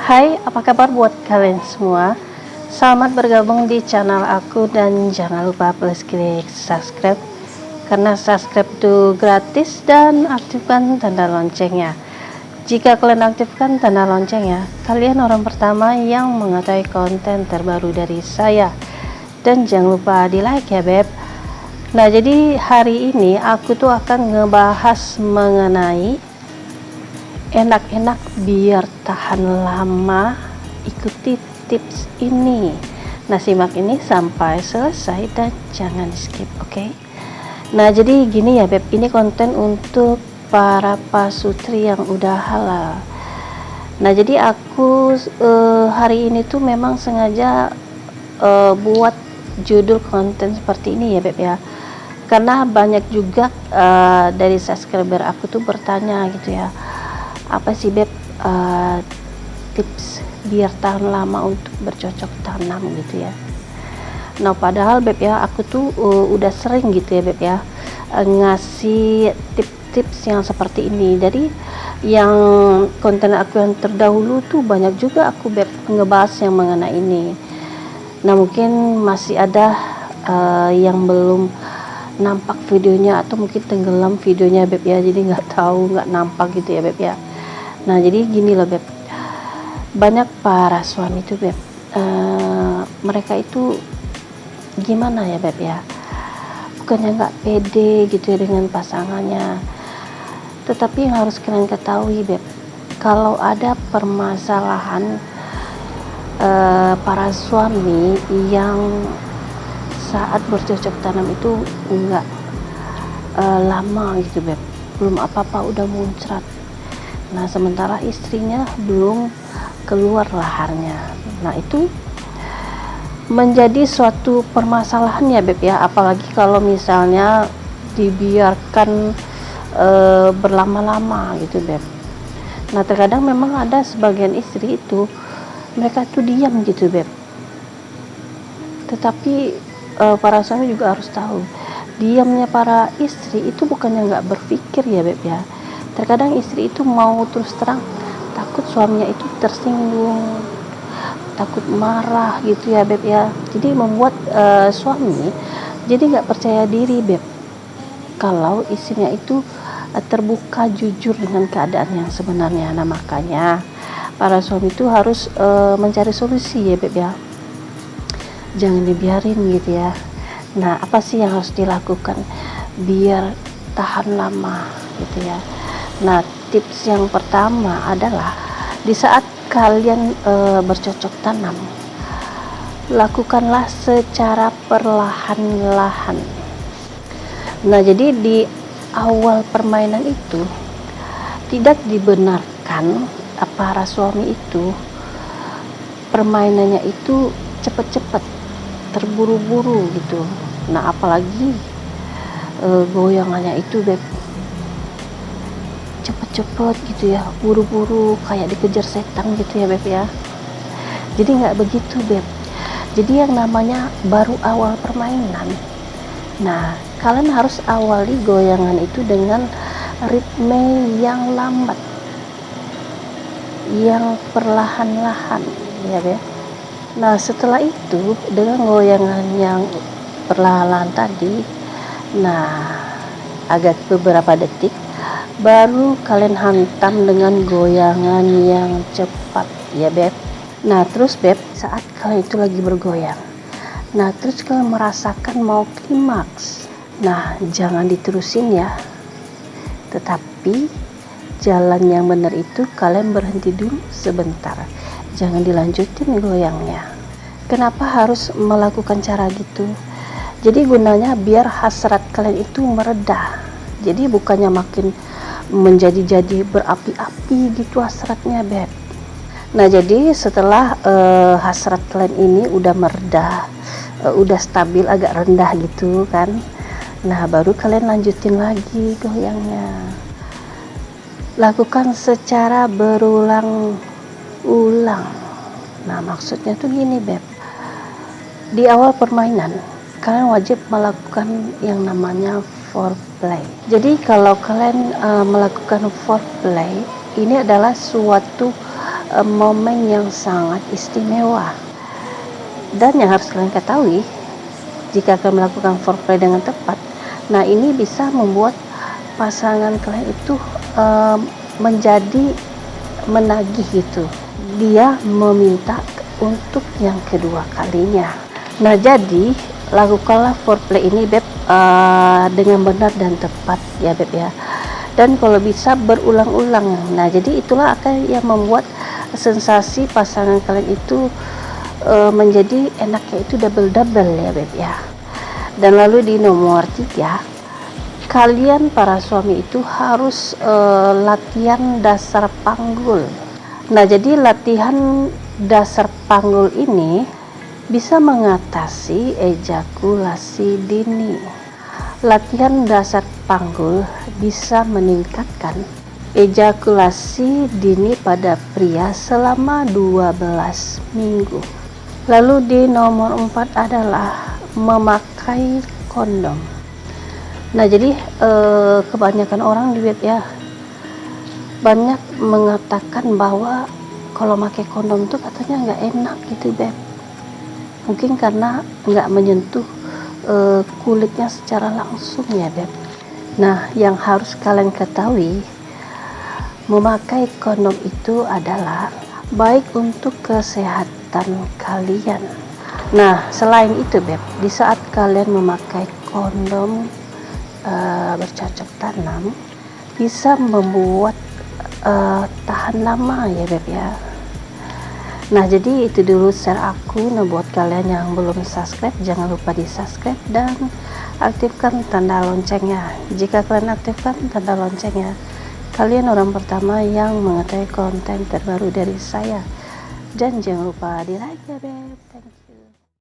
Hai, apa kabar buat kalian semua? Selamat bergabung di channel aku dan jangan lupa please klik subscribe karena subscribe itu gratis dan aktifkan tanda loncengnya. Jika kalian aktifkan tanda loncengnya, kalian orang pertama yang mengetahui konten terbaru dari saya. Dan jangan lupa di like ya beb. Nah jadi hari ini aku tuh akan ngebahas mengenai enak-enak biar tahan lama. Ikuti tips ini. Nah simak ini sampai selesai dan jangan di skip, oke? Nah jadi gini ya beb, ini konten untuk para pasutri yang udah halal. Nah jadi aku hari ini tuh memang sengaja buat judul konten seperti ini ya beb ya, karena banyak juga dari subscriber aku tuh bertanya gitu ya, apa sih beb tips biar tahan lama untuk bercocok tanam gitu ya. Nah padahal beb ya, aku tuh udah sering gitu ya beb ya ngasih tips-tips yang seperti ini. Dari yang konten aku yang terdahulu tuh banyak juga aku beb ngebahas yang mengenai ini. Nah mungkin masih ada yang belum nampak videonya atau mungkin tenggelam videonya beb ya, jadi nggak tahu, nggak nampak gitu ya beb ya. Nah jadi gini loh beb, banyak para suami itu beb, mereka itu gimana ya beb ya, bukannya nggak pede gitu ya dengan pasangannya, tetapi yang harus kalian ketahui beb, kalau ada permasalahan para suami yang saat bercocok tanam itu enggak lama gitu beb, belum apa-apa udah muncrat. Nah sementara istrinya belum keluar laharnya. Nah itu menjadi suatu permasalahan ya beb ya, apalagi kalau misalnya dibiarkan berlama-lama gitu beb. Nah terkadang memang ada sebagian istri itu mereka tuh diam gitu beb, tetapi para suami juga harus tahu, diamnya para istri itu bukannya nggak berpikir ya beb ya. Terkadang istri itu mau terus terang takut suaminya itu tersinggung, takut marah gitu ya beb ya, jadi membuat suami jadi nggak percaya diri beb kalau istrinya itu terbuka jujur dengan keadaan yang sebenarnya. Nah makanya para suami itu harus mencari solusi ya beb ya, jangan dibiarin gitu ya. Nah apa sih yang harus dilakukan biar tahan lama gitu ya. Nah tips yang pertama adalah di saat kalian bercocok tanam, lakukanlah secara perlahan-lahan. Nah jadi di awal permainan itu tidak dibenarkan para suami itu permainannya itu cepet-cepet, terburu-buru gitu. Nah apalagi goyangannya itu beb cepet-cepet gitu ya, buru-buru kayak dikejar setan gitu ya beb ya. Jadi nggak begitu beb, jadi yang namanya baru awal permainan. Nah kalian harus awali goyangan itu dengan ritme yang lambat, yang perlahan-lahan ya beb. Nah setelah itu dengan goyangan yang perlahan tadi, nah agak beberapa detik baru kalian hantam dengan goyangan yang cepat ya beb. Nah terus beb, saat kalian itu lagi bergoyang, nah terus kalian merasakan mau klimaks, nah jangan diterusin ya, tetapi jalan yang benar itu kalian berhenti dulu sebentar, jangan dilanjutin goyangnya. Kenapa harus melakukan cara gitu? Jadi gunanya biar hasrat kalian itu mereda, jadi bukannya makin menjadi berapi-api gitu hasratnya beb. Nah jadi setelah hasrat kalian ini udah mereda, udah stabil agak rendah gitu kan, nah baru kalian lanjutin lagi goyangnya. Lakukan secara berulang-ulang. Nah maksudnya tuh gini beb, di awal permainan kalian wajib melakukan yang namanya foreplay. Jadi kalau kalian melakukan foreplay, ini adalah suatu momen yang sangat istimewa. Dan yang harus kalian ketahui, jika kalian melakukan foreplay dengan tepat, nah ini bisa membuat pasangan kalian itu menjadi menagih gitu. Dia meminta untuk yang kedua kalinya. Nah, jadi lakukanlah foreplay ini Beb dengan benar dan tepat ya Beb ya. Dan kalau bisa berulang-ulang. Nah, jadi itulah akan yang membuat sensasi pasangan kalian itu menjadi enaknya itu double-double ya Beb ya. Dan lalu di nomor 3, kalian para suami itu harus latihan dasar panggul. Nah, jadi latihan dasar panggul ini bisa mengatasi ejakulasi dini. Latihan dasar panggul bisa meningkatkan ejakulasi dini pada pria selama 12 minggu. Lalu di nomor 4 adalah memakai kondom. Nah, jadi kebanyakan orang di web ya banyak mengatakan bahwa kalau pakai kondom tuh katanya nggak enak gitu Beb. Mungkin karena nggak menyentuh kulitnya secara langsung ya Beb. Nah, yang harus kalian ketahui, memakai kondom itu adalah baik untuk kesehatan kalian. Nah, selain itu Beb, di saat kalian memakai kondom bercocok tanam, bisa membuat tahan lama ya Beb ya. Nah, jadi itu dulu share aku. Nah, buat kalian yang belum subscribe, jangan lupa di subscribe dan aktifkan tanda loncengnya. Jika kalian aktifkan tanda loncengnya, kalian orang pertama yang mengetahui konten terbaru dari saya. Dan jangan lupa di like ya Beb. Thank you.